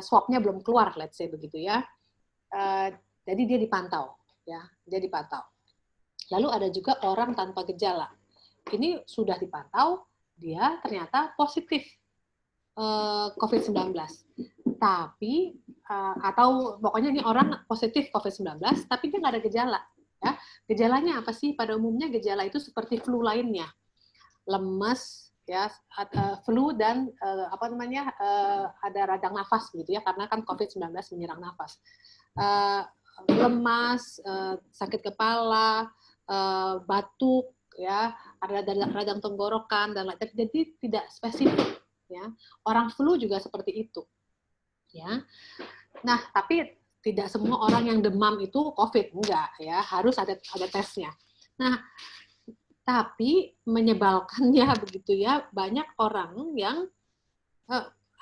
swabnya belum keluar, let's say begitu ya. Jadi dia dipantau, ya, dia dipantau. Lalu ada juga orang tanpa gejala. Ini sudah dipantau, dia ternyata positif COVID-19. Tapi atau pokoknya ini orang positif COVID-19, tapi dia nggak ada gejala. Ya. Gejalanya apa sih? Pada umumnya gejala itu seperti flu lainnya, lemes, ya, flu dan ada radang nafas gitu ya, karena kan COVID-19 menyerang nafas. Lemas, sakit kepala, batuk, ya, ada radang tenggorokan dan lain. Jadi tidak spesifik, ya. Orang flu juga seperti itu, ya. Nah, tapi tidak semua orang yang demam itu COVID, enggak, ya, harus ada tesnya. Nah, tapi menyebalkannya begitu ya, banyak orang yang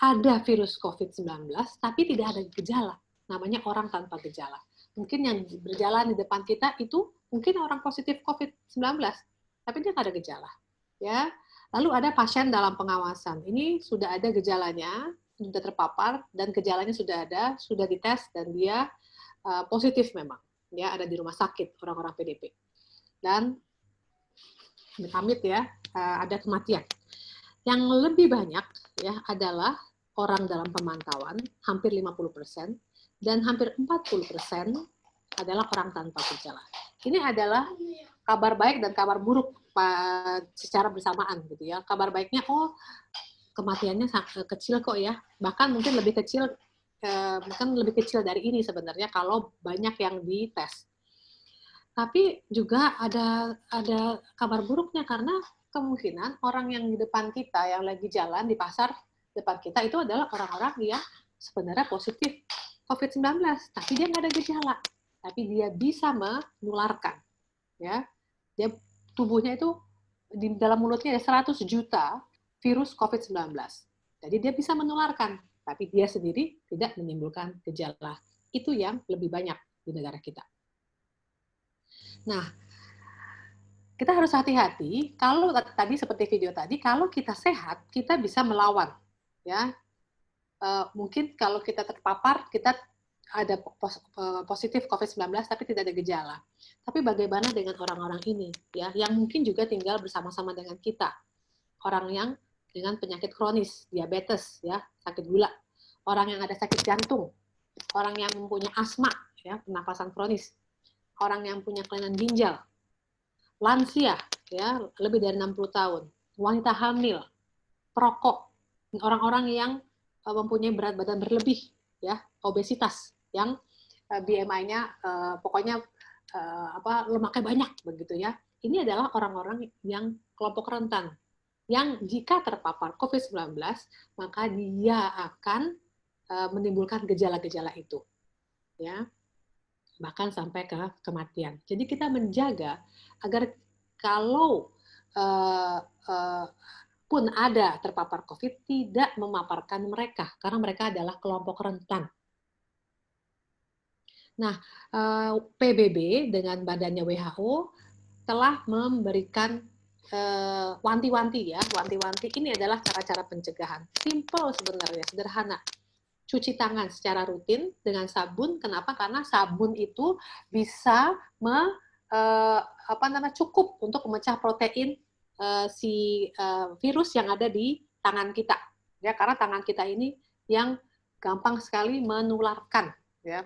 ada virus COVID-19 tapi tidak ada gejala, namanya orang tanpa gejala. Mungkin yang berjalan di depan kita itu mungkin orang positif COVID-19, tapi dia nggak ada gejala. Ya. Lalu ada pasien dalam pengawasan, ini sudah ada gejalanya, sudah terpapar dan gejalanya sudah ada, sudah dites dan dia positif memang, ya, ada di rumah sakit orang-orang PDP dan amit ya ada kematian. Yang lebih banyak ya adalah orang dalam pemantauan, hampir 50%, dan hampir 40% adalah orang tanpa gejala. Ini adalah kabar baik dan kabar buruk secara bersamaan gitu ya. Kabar baiknya, kematiannya kecil kok ya, bahkan mungkin lebih kecil dari ini sebenarnya kalau banyak yang dites. Tapi juga ada kabar buruknya karena kemungkinan orang yang di depan kita yang lagi jalan di pasar depan kita itu adalah orang-orang yang sebenarnya positif COVID-19, tapi dia nggak ada gejala, tapi dia bisa menularkan, ya. Dia tubuhnya itu di dalam mulutnya ada 100 juta virus COVID-19. Jadi dia bisa menularkan, tapi dia sendiri tidak menimbulkan gejala. Itu yang lebih banyak di negara kita. Nah, kita harus hati-hati. Kalau tadi seperti video tadi, kalau kita sehat, kita bisa melawan. Ya, mungkin kalau kita terpapar, kita ada positif COVID-19 tapi tidak ada gejala. Tapi bagaimana dengan orang-orang ini, ya, yang mungkin juga tinggal bersama-sama dengan kita, orang yang dengan penyakit kronis, diabetes, ya, sakit gula, orang yang ada sakit jantung, orang yang mempunyai asma, ya, pernapasan kronis, orang yang punya kelainan ginjal, lansia, ya, lebih dari 60 tahun, wanita hamil, perokok, orang-orang yang mempunyai berat badan berlebih, ya, obesitas, yang BMI-nya pokoknya lemaknya banyak begitu ya. Ini adalah orang-orang yang kelompok rentan, yang jika terpapar COVID-19 maka dia akan menimbulkan gejala-gejala itu, ya. Bahkan sampai ke kematian. Jadi kita menjaga agar kalau pun ada terpapar COVID, tidak memaparkan mereka, karena mereka adalah kelompok rentan. Nah, PBB dengan badannya WHO telah memberikan wanti-wanti ya, wanti-wanti ini adalah cara-cara pencegahan. Simple sebenarnya, sederhana. Cuci tangan secara rutin dengan sabun. Kenapa? Karena sabun itu bisa cukup untuk memecah protein virus yang ada di tangan kita. Ya, karena tangan kita ini yang gampang sekali menularkan, ya,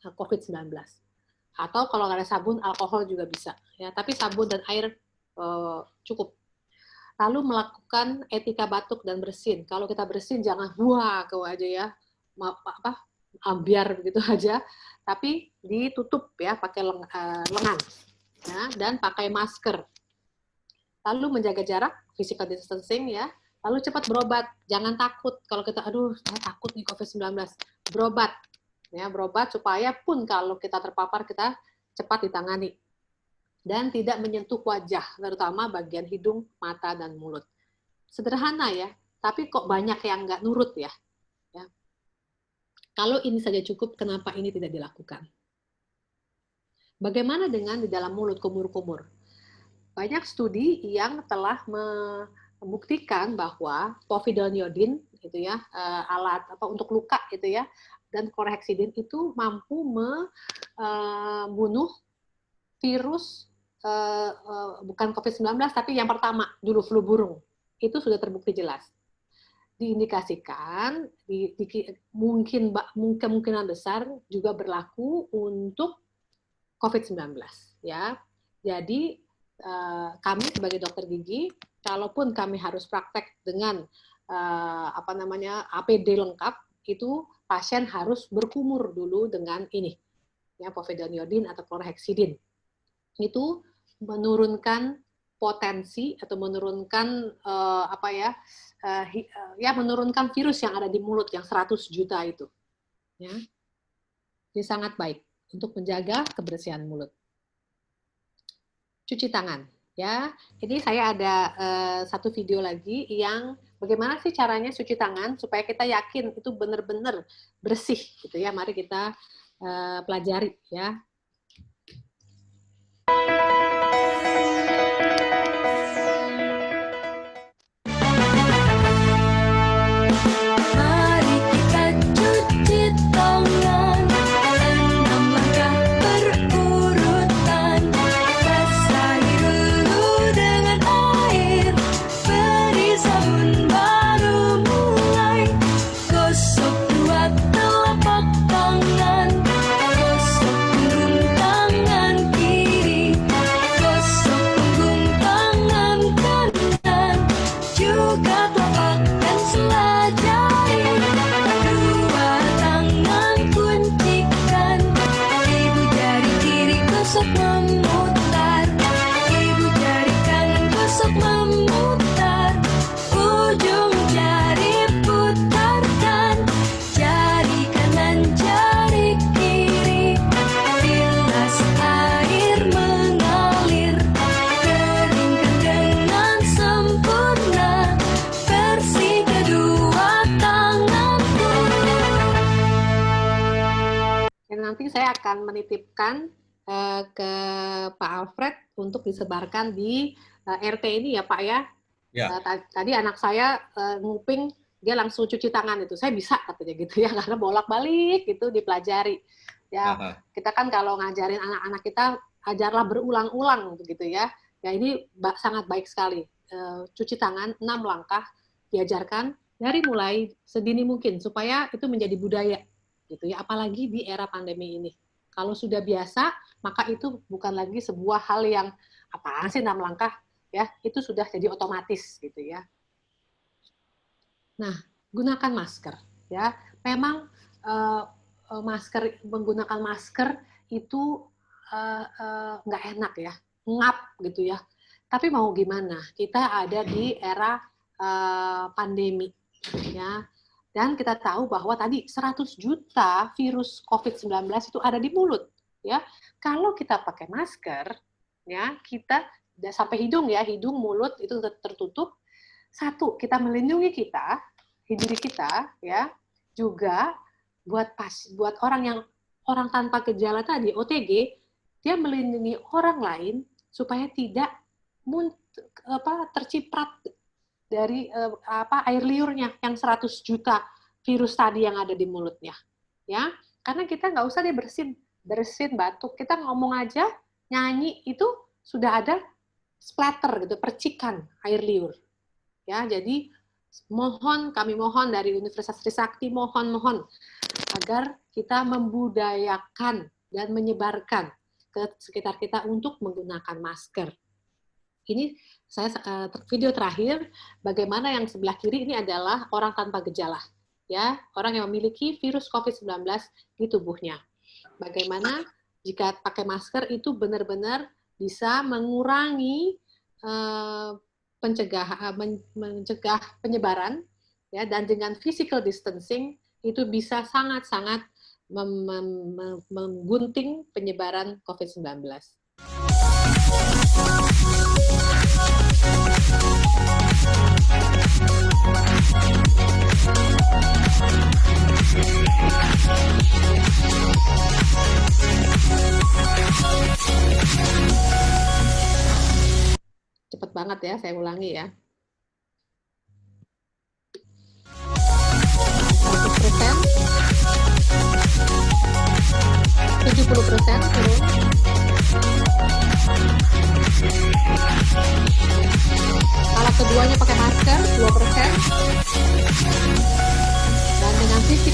COVID-19. Atau kalau nggak ada sabun, alkohol juga bisa. Ya, tapi sabun dan air cukup. Lalu melakukan etika batuk dan bersin. Kalau kita bersin jangan aja ya, ambiar begitu aja, tapi ditutup ya pakai lengan, ya, dan pakai masker. Lalu menjaga jarak, physical distancing ya. Lalu cepat berobat, jangan takut. Kalau kita, saya takut nih COVID-19, berobat, ya, berobat supaya pun kalau kita terpapar kita cepat ditangani. Dan tidak menyentuh wajah, terutama bagian hidung, mata, dan mulut. Sederhana ya, tapi kok banyak yang nggak nurut ya. Kalau ini saja cukup, kenapa ini tidak dilakukan? Bagaimana dengan di dalam mulut, kumur-kumur? Banyak studi yang telah membuktikan bahwa povidone iodine itu ya, alat apa untuk luka itu ya, dan chlorhexidine itu mampu membunuh virus bukan COVID-19 tapi yang pertama dulu flu burung. Itu sudah terbukti jelas. Diindikasikan mungkin kemungkinan besar juga berlaku untuk COVID-19 ya. Jadi kami sebagai dokter gigi, kalaupun kami harus praktek dengan APD lengkap, itu pasien harus berkumur dulu dengan ini, ya, povidone iodine atau chlorhexidine. Itu menurunkan potensi atau menurunkan menurunkan virus yang ada di mulut yang 100 juta itu. Ya. Jadi sangat baik untuk menjaga kebersihan mulut. Cuci tangan, ya. Ini saya ada satu video lagi yang bagaimana sih caranya cuci tangan supaya kita yakin itu benar-benar bersih, gitu ya. Mari kita pelajari, ya. Nanti saya akan menitipkan ke Pak Alfred untuk disebarkan di RT ini ya Pak ya. Ya. Tadi anak saya nguping, dia langsung cuci tangan itu. Saya bisa katanya gitu ya, karena bolak-balik itu dipelajari. Ya, kita kan kalau ngajarin anak-anak kita, ajarlah berulang-ulang gitu ya. Ya ini sangat baik sekali. Cuci tangan 6 langkah diajarkan dari mulai sedini mungkin supaya itu menjadi budaya. Gitu ya, apalagi di era pandemi ini. Kalau sudah biasa, maka itu bukan lagi sebuah hal yang apaan sih 6 langkah, ya, itu sudah jadi otomatis gitu ya. Nah, gunakan masker ya. Memang menggunakan masker itu nggak enak ya, ngap gitu ya. Tapi mau gimana? Kita ada di era pandemi ya. Dan kita tahu bahwa tadi 100 juta virus COVID-19 itu ada di mulut, ya. Kalau kita pakai masker, ya, kita sampai hidung ya, hidung, mulut itu tertutup. Satu, kita melindungi diri kita, ya. Juga buat orang tanpa gejala tadi, OTG, dia melindungi orang lain supaya tidak terciprat dari air liurnya yang 100 juta virus tadi yang ada di mulutnya, ya. Karena kita nggak usah bersin batuk, kita ngomong aja, nyanyi itu sudah ada splatter gitu, percikan air liur, ya. Jadi kami mohon dari Universitas Trisakti, mohon agar kita membudayakan dan menyebarkan ke sekitar kita untuk menggunakan masker. Ini saya video terakhir, bagaimana yang sebelah kiri ini adalah orang tanpa gejala, ya, orang yang memiliki virus COVID-19 di tubuhnya. Bagaimana jika pakai masker itu benar-benar bisa mengurangi mencegah penyebaran, ya, dan dengan physical distancing itu bisa sangat-sangat menggunting penyebaran COVID-19. Cepet banget ya, saya ulangi ya.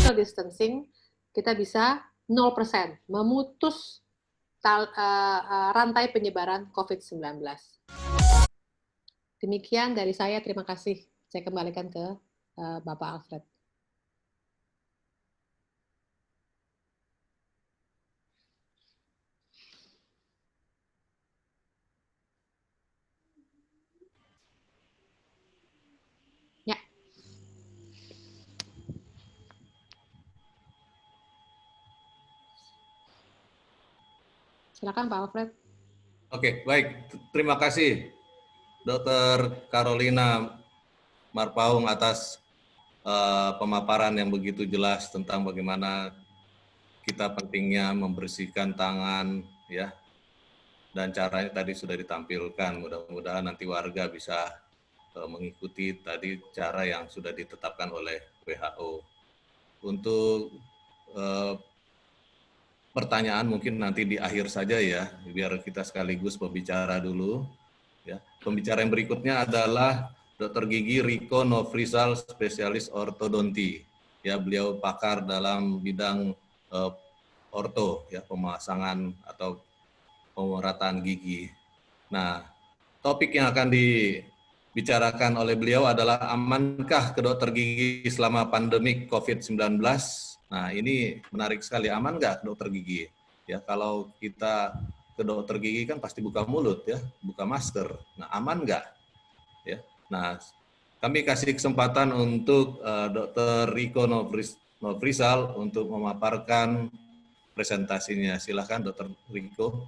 physical distancing, kita bisa 0%, memutus rantai penyebaran COVID-19. Demikian dari saya, terima kasih. Saya kembalikan ke Bapak Alfred. Ya. Silakan Pak Alfred. Oke, baik. Terima kasih Dr. Carolina Marpaung atas pemaparan yang begitu jelas tentang bagaimana kita pentingnya membersihkan tangan, ya. Dan caranya tadi sudah ditampilkan. Mudah-mudahan nanti warga bisa mengikuti tadi cara yang sudah ditetapkan oleh WHO. Untuk pertanyaan mungkin nanti di akhir saja ya, biar kita sekaligus pembicara dulu. Ya. Pembicara yang berikutnya adalah Dr. Gigi Riko Nofrizal, spesialis ortodonti. Ya, beliau pakar dalam bidang orto, ya, pemasangan atau pemerataan gigi. Nah, topik yang akan dibicarakan oleh beliau adalah amankah ke dokter gigi selama pandemik COVID-19? Nah, ini menarik sekali. Aman nggak ke dokter gigi? Ya, kalau kita ke dokter gigi kan pasti buka mulut ya, buka masker. Nah, aman nggak? Ya. Nah, kami kasih kesempatan untuk Dr. Riko Nofrizal untuk memaparkan presentasinya. Silakan Dr. Riko.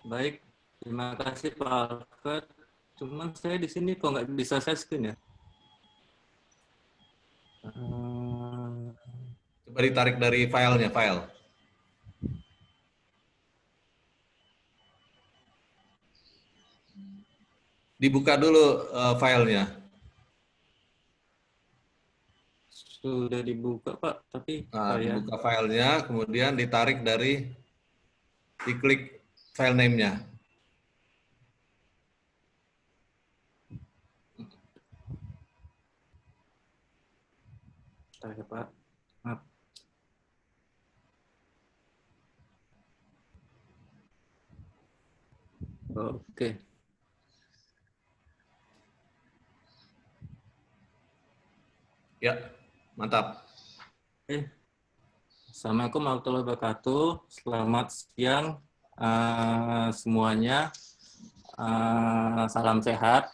Baik, terima kasih Pak Alfred. Cuman saya di sini kok nggak bisa share screen ya? Coba ditarik dari filenya, file. Dibuka dulu filenya. Sudah dibuka Pak, tapi dibuka filenya, kemudian ditarik dari, diklik file name-nya. Ya Pak, maaf. Oke. Ya, mantap. Assalamualaikum warahmatullahi wabarakatuh. Selamat siang semuanya. Salam sehat.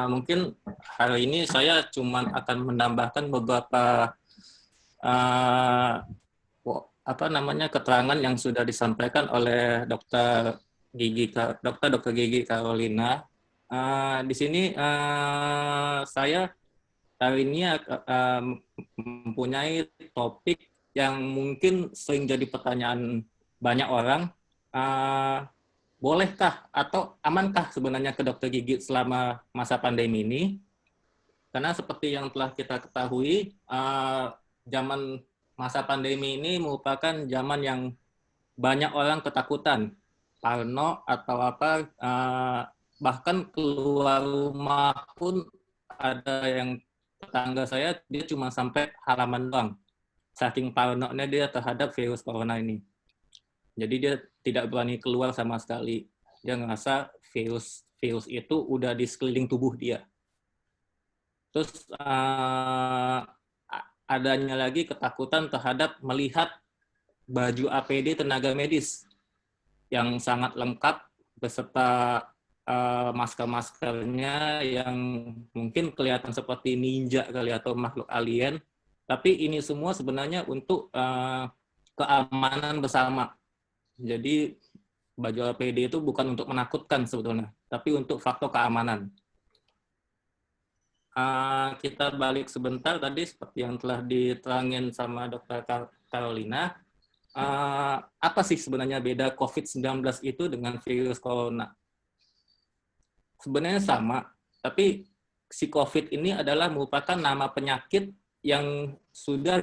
Mungkin hari ini saya cuma akan menambahkan beberapa keterangan yang sudah disampaikan oleh Dr. Gigi Carolina. Di sini saya hari ini mempunyai topik yang mungkin sering jadi pertanyaan banyak orang. Bolehkah atau amankah sebenarnya ke dokter gigi selama masa pandemi ini? Karena seperti yang telah kita ketahui, zaman masa pandemi ini merupakan zaman yang banyak orang ketakutan, parno atau apa, bahkan keluar rumah pun ada yang tetangga saya, dia cuma sampai halaman doang. Saking parnonya dia terhadap virus corona ini. Jadi dia tidak berani keluar sama sekali. Dia ngerasa virus itu udah di sekeliling tubuh dia. Terus adanya lagi ketakutan terhadap melihat baju APD tenaga medis yang sangat lengkap beserta masker-maskernya yang mungkin kelihatan seperti ninja kali atau makhluk alien. Tapi ini semua sebenarnya untuk keamanan bersama. Jadi baju APD itu bukan untuk menakutkan sebetulnya, tapi untuk faktor keamanan. Kita balik sebentar tadi seperti yang telah diterangin sama Dr. Carolina. Apa sih sebenarnya beda COVID-19 itu dengan virus corona? Sebenarnya sama, tapi si COVID ini adalah merupakan nama penyakit yang sudah